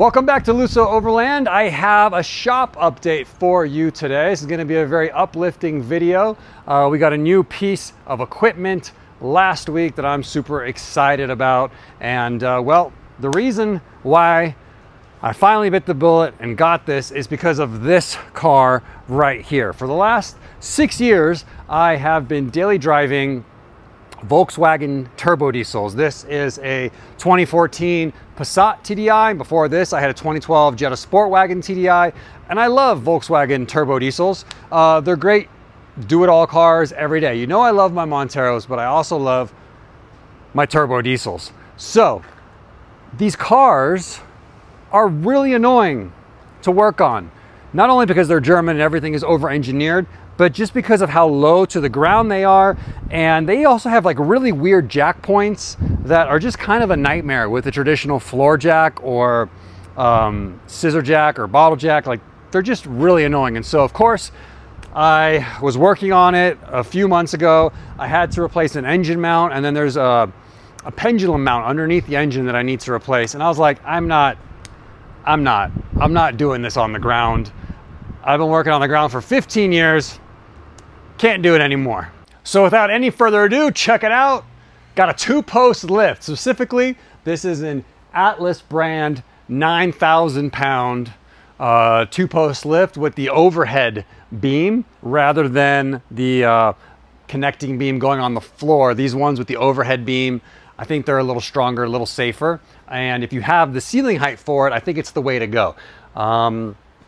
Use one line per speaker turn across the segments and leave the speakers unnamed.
Welcome back to Lusso Overland. I have a shop update for you today. This is going to be a very uplifting video. We got a new piece of equipment last week that I'm super excited about. And well, the reason why I finally bit the bullet and got this is because of this car right here. For the last 6 years, I have been daily driving Volkswagen turbo diesels. This is a 2014 Passat TDI. Before this, I had a 2012 Jetta Sportwagen TDI, and I love Volkswagen turbo diesels. They're great do-it-all cars every day. You know I love my Monteros, but I also love my turbo diesels. So these cars are really annoying to work on. Not only because they're German and everything is over-engineered, but just because of how low to the ground they are. And they also have like really weird jack points that are just kind of a nightmare with the traditional floor jack or scissor jack or bottle jack. Like, they're just really annoying. And so of course, I was working on it a few months ago. I had to replace an engine mount, and then there's a pendulum mount underneath the engine that I need to replace. And I was like, I'm not doing this on the ground. I've been working on the ground for 15 years. Can't do it anymore. So without any further ado, check it out. Got a 2-post lift. Specifically, this is an Atlas brand 9,000 pound 2-post lift with the overhead beam rather than the connecting beam going on the floor. These ones with the overhead beam, I think they're a little stronger, a little safer. And if you have the ceiling height for it, I think it's the way to go.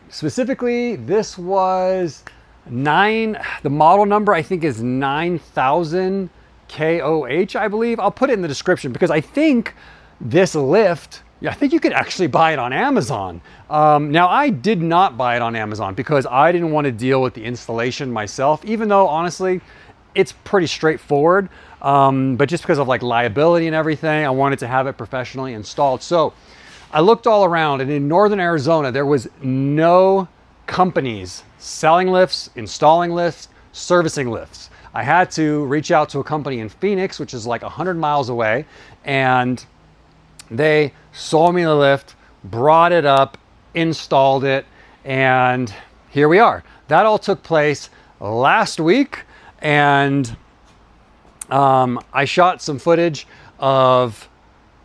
Specifically, this was the model number I think is 9000 KOH, I believe. I'll put it in the description because I think this lift, I think you could actually buy it on Amazon. Now, I did not buy it on Amazon because I didn't want to deal with the installation myself, even though honestly, it's pretty straightforward. But just because of like liability and everything, I wanted to have it professionally installed. So I looked all around, and in Northern Arizona, there was no companies selling lifts, installing lifts, servicing lifts. I had to reach out to a company in Phoenix, which is like 100 miles away, and they sold me the lift, brought it up, installed it, and here we are. That all took place last week, and I shot some footage of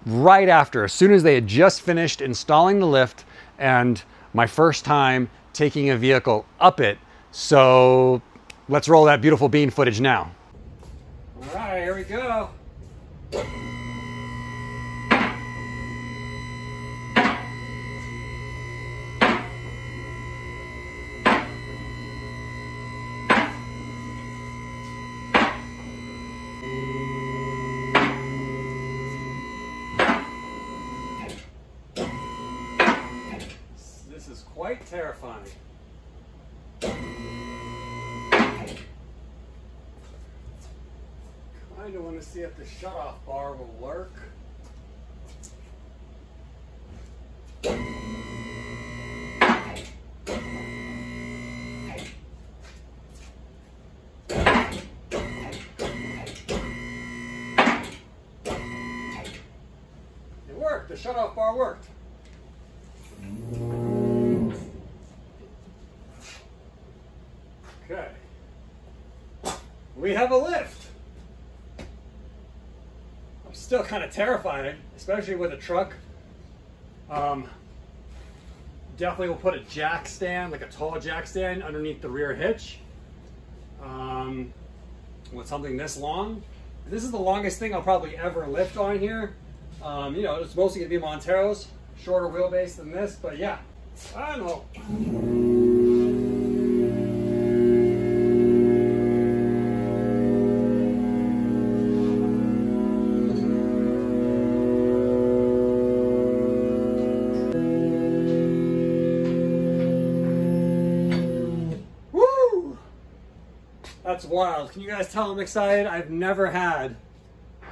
right after, as soon as they had just finished installing the lift, and my first time taking a vehicle up it. So let's roll that beautiful bean footage now. All right, here we go. This is quite terrifying. Kind of want to see if the shutoff bar will work. It worked. The shutoff bar worked. Okay. We have a lift. I'm still kind of terrified, especially with a truck. Definitely will put a jack stand, like a tall jack stand, underneath the rear hitch. With something this long. This is the longest thing I'll probably ever lift on here. You know, it's mostly gonna be Monteros, shorter wheelbase than this, but yeah, I don't know. That's wild. Can you guys tell I'm excited? I've never had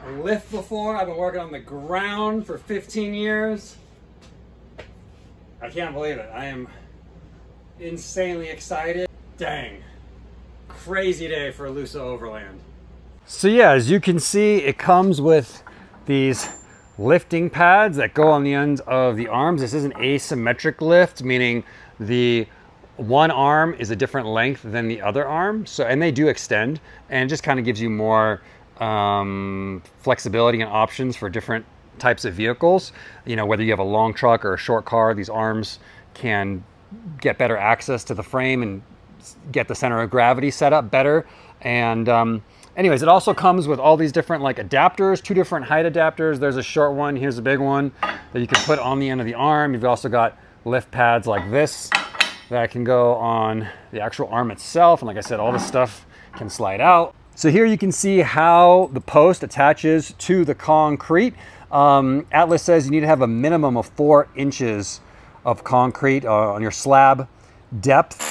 a lift before. I've been working on the ground for 15 years. I can't believe it. I am insanely excited. Dang. Crazy day for Lusso Overland. So yeah, as you can see, it comes with these lifting pads that go on the ends of the arms. This is an asymmetric lift, meaning the one arm is a different length than the other arm. So, and they do extend, and it just kind of gives you more flexibility and options for different types of vehicles. You know, whether you have a long truck or a short car, these arms can get better access to the frame and get the center of gravity set up better. And anyways, it also comes with all these different like adapters, 2 different height adapters. There's a short one, here's a big one that you can put on the end of the arm. You've also got lift pads like this that can go on the actual arm itself. And like I said, all this stuff can slide out. So here you can see how the post attaches to the concrete. Atlas says you need to have a minimum of 4 inches of concrete on your slab depth.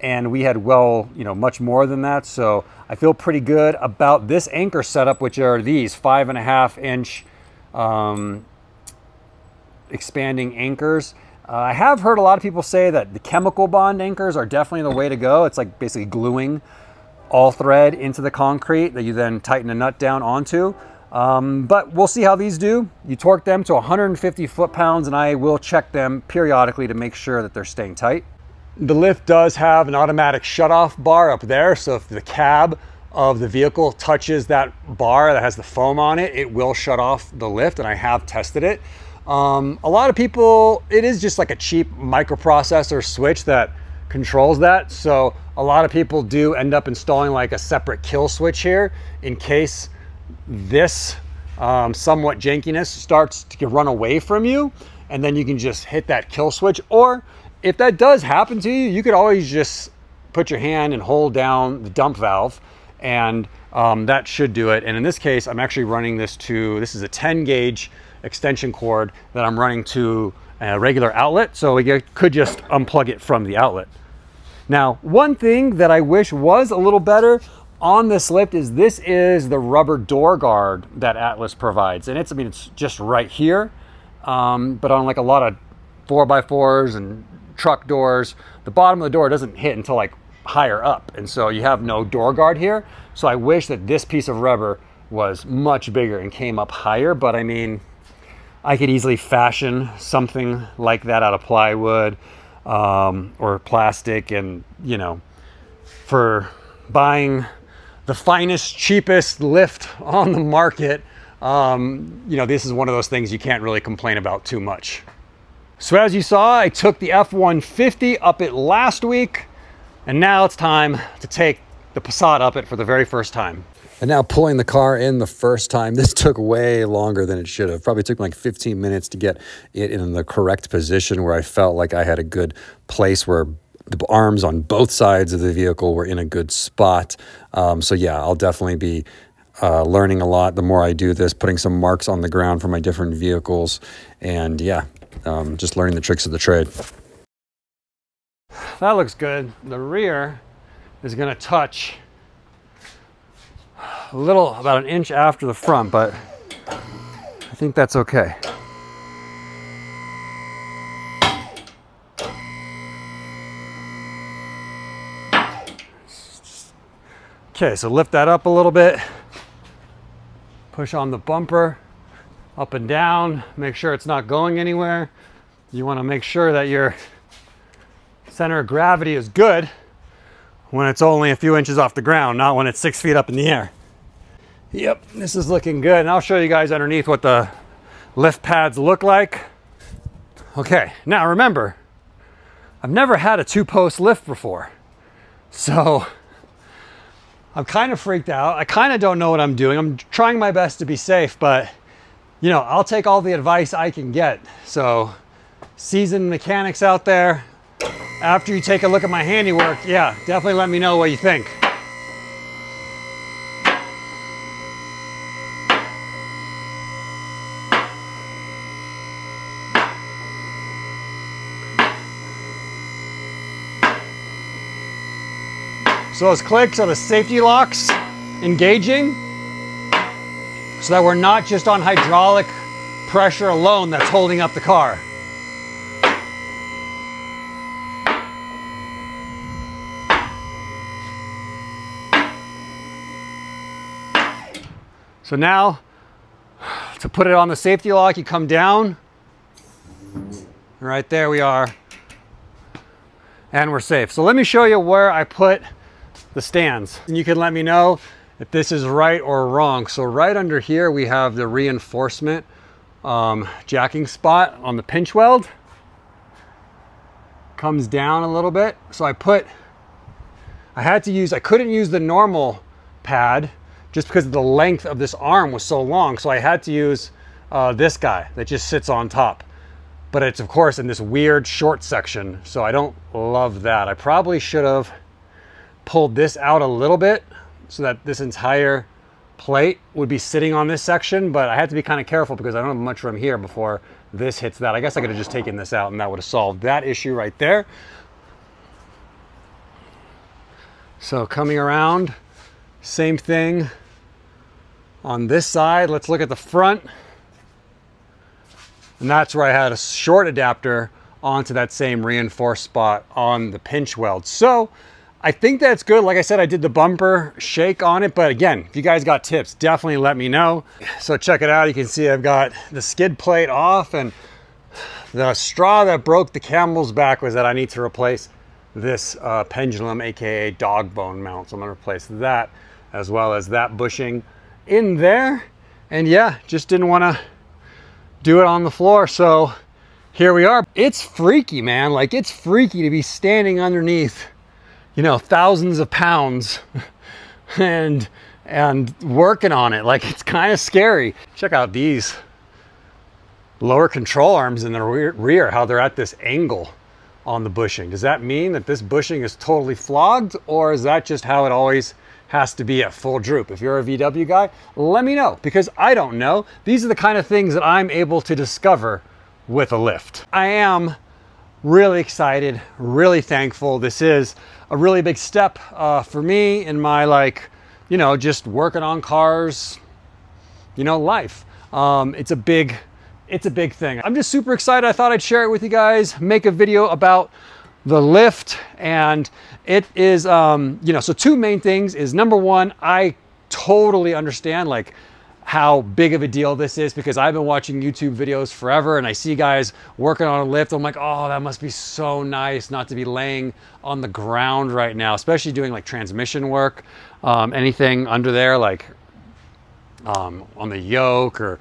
And we had much more than that. So I feel pretty good about this anchor setup, which are these 5.5 inch expanding anchors. I have heard a lot of people say that the chemical bond anchors are definitely the way to go. It's like basically gluing all thread into the concrete that you then tighten a nut down onto. But we'll see how these do. You torque them to 150 foot-pounds, and I will check them periodically to make sure that they're staying tight. The lift does have an automatic shutoff bar up there, so if the cab of the vehicle touches that bar that has the foam on it, it will shut off the lift, and I have tested it. A lot of people, it is just like a cheap microprocessor switch that controls that. So a lot of people do end up installing like a separate kill switch here in case this somewhat jankiness starts to run away from you, and then you can just hit that kill switch. Or if that does happen to you, you could always just put your hand and hold down the dump valve, and that should do it. And in this case, I'm actually running this is a 10 gauge extension cord that I'm running to a regular outlet, so we could just unplug it from the outlet. Now, one thing that I wish was a little better on this lift is the rubber door guard that Atlas provides, and it's just right here, but on like a lot of 4x4s and truck doors, the bottom of the door doesn't hit until like higher up, and so you have no door guard here. So I wish that this piece of rubber was much bigger and came up higher, but I mean, I could easily fashion something like that out of plywood or plastic, and you know, for buying the finest, cheapest lift on the market, you know, this is one of those things you can't really complain about too much. So as you saw, I took the F-150 up it last week, and now it's time to take the Passat up it for the very first time. And now pulling the car in the first time, this took way longer than it should have. Probably took me like 15 minutes to get it in the correct position where I felt like I had a good place where the arms on both sides of the vehicle were in a good spot. So yeah, I'll definitely be learning a lot the more I do this, putting some marks on the ground for my different vehicles. And yeah, just learning the tricks of the trade. That looks good. The rear is gonna touch a little, about an inch after the front, but I think that's okay. Okay, so lift that up a little bit, push on the bumper, up and down, make sure it's not going anywhere. You want to make sure that your center of gravity is good when it's only a few inches off the ground, not when it's 6 feet up in the air. Yep, this is looking good. And I'll show you guys underneath what the lift pads look like. Okay, now remember, I've never had a 2-post lift before. So I'm kind of freaked out. I kind of don't know what I'm doing. I'm trying my best to be safe, but you know, I'll take all the advice I can get. So seasoned mechanics out there, after you take a look at my handiwork, yeah, definitely let me know what you think. So those clicks are the safety locks engaging, so that we're not just on hydraulic pressure alone that's holding up the car. So now to put it on the safety lock, you come down. Right there we are. And we're safe. So let me show you where I put the stands. And you can let me know if this is right or wrong. So right under here, we have the reinforcement jacking spot on the pinch weld. Comes down a little bit. So I couldn't use the normal pad just because the length of this arm was so long. So I had to use this guy that just sits on top. But it's of course in this weird short section. So I don't love that. I probably should have pulled this out a little bit so that this entire plate would be sitting on this section, but I had to be kind of careful because I don't have much room here before this hits that. I guess I could have just taken this out and that would have solved that issue right there. So coming around, same thing on this side. Let's look at the front. And that's where I had a short adapter onto that same reinforced spot on the pinch weld. So I think that's good. Like I said, I did the bumper shake on it, but again, if you guys got tips, definitely let me know. So check it out. You can see I've got the skid plate off, and the straw that broke the camel's back was that I need to replace this pendulum, AKA dog bone mount. So I'm gonna replace that as well as that bushing in there. And yeah, just didn't wanna do it on the floor. So here we are. It's freaky, man. Like, it's freaky to be standing underneath, you know, thousands of pounds and working on it. Like, it's kind of scary. Check out these lower control arms in the rear, how they're at this angle on the bushing. Does that mean that this bushing is totally flogged, or is that just how it always has to be at full droop? If you're a VW guy, let me know, because I don't know. These are the kind of things that I'm able to discover with a lift. I am really excited, really thankful. This is a really big step for me in my, like, you know, just working on cars, you know, life. It's a big thing. I'm just super excited. I thought I'd share it with you guys, make a video about the lift. And it is, you know, so two main things is, number one, I totally understand like how big of a deal this is, because I've been watching YouTube videos forever and I see guys working on a lift. I'm like, oh, that must be so nice not to be laying on the ground right now, especially doing like transmission work, anything under there, like on the yoke or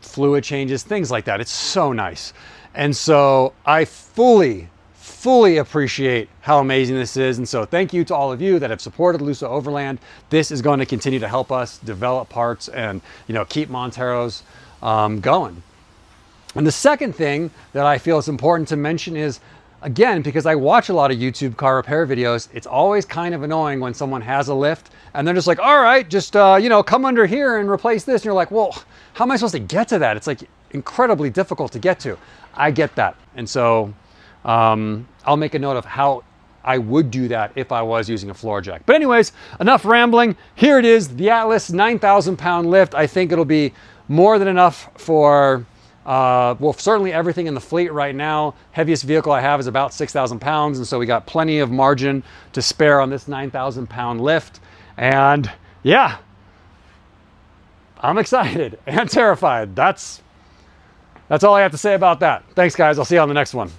fluid changes, things like that. It's so nice. And so I fully appreciate how amazing this is. And so thank you to all of you that have supported Lusso Overland. This is going to continue to help us develop parts and, you know, keep Monteros going. And the second thing that I feel is important to mention is, again, because I watch a lot of YouTube car repair videos, it's always kind of annoying when someone has a lift and they're just like, all right, just, you know, come under here and replace this. And you're like, well, how am I supposed to get to that? It's like incredibly difficult to get to. I get that. And so I'll make a note of how I would do that if I was using a floor jack. But anyways, enough rambling. Here it is, the Atlas 9,000 pound lift. I think it'll be more than enough for, well, certainly everything in the fleet right now. Heaviest vehicle I have is about 6,000 pounds. And so we got plenty of margin to spare on this 9,000 pound lift. And yeah, I'm excited and terrified. That's all I have to say about that. Thanks guys, I'll see you on the next one.